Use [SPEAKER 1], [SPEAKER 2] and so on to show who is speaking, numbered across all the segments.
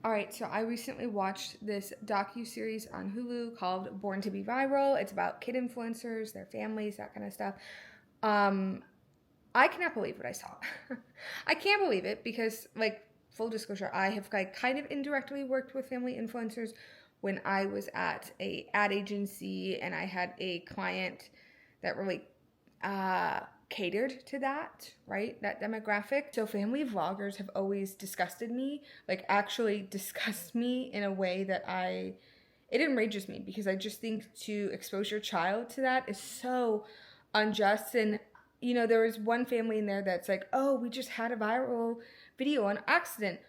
[SPEAKER 1] All right, so I recently watched this docu-series on Hulu called Born to Be Viral. It's about kid influencers, their families, that kind of stuff. Um, I cannot believe what I saw. I can't believe it because, like, full disclosure, I have kind of indirectly worked with family influencers when I was at a ad agency and I had a client that really catered to that, right? That demographic. So family vloggers have always disgusted me, like actually disgust me in a way that it enrages me because I just think to expose your child to that is so unjust. And there was one family in there that's like, oh, we just had a viral video on accident.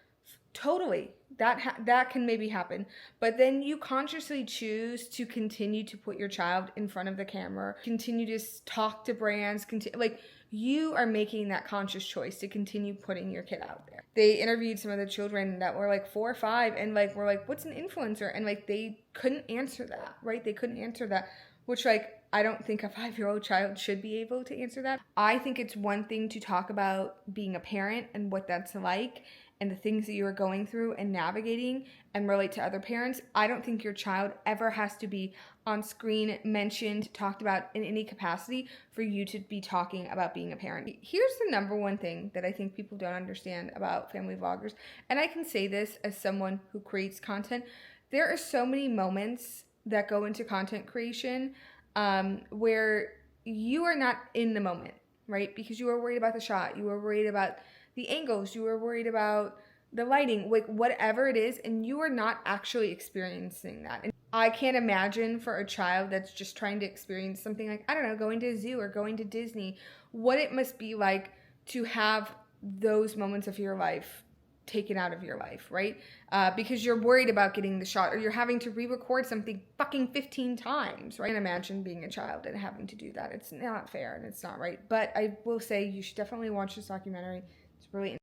[SPEAKER 1] Totally, that can maybe happen, but then you consciously choose to continue to put your child in front of the camera, continue to talk to brands, like you are making that conscious choice to continue putting your kid out there. They interviewed some of the children that were like 4 or 5 and like were like, what's an influencer? And like they couldn't answer that, right? They couldn't answer that, which like I don't think a 5-year-old child should be able to answer that. I think it's one thing to talk about being a parent and what that's like and the things that you are going through and navigating and relate to other parents. I don't think your child ever has to be on screen, mentioned, talked about in any capacity for you to be talking about being a parent. Here's the number one thing that I think people don't understand about family vloggers, and I can say this as someone who creates content. There are so many moments that go into content creation where you are not in the moment, right? Because you are worried about the shot, you are worried about the angles, you are worried about the lighting, like whatever it is, and you are not actually experiencing that. And I can't imagine for a child that's just trying to experience something like, I don't know, going to a zoo or going to Disney, what it must be like to have those moments of your life taken out of your life, right? Because you're worried about getting the shot or you're having to re-record something fucking 15 times, right? I can't imagine being a child and having to do that. It's not fair and it's not right. But I will say you should definitely watch this documentary. It's really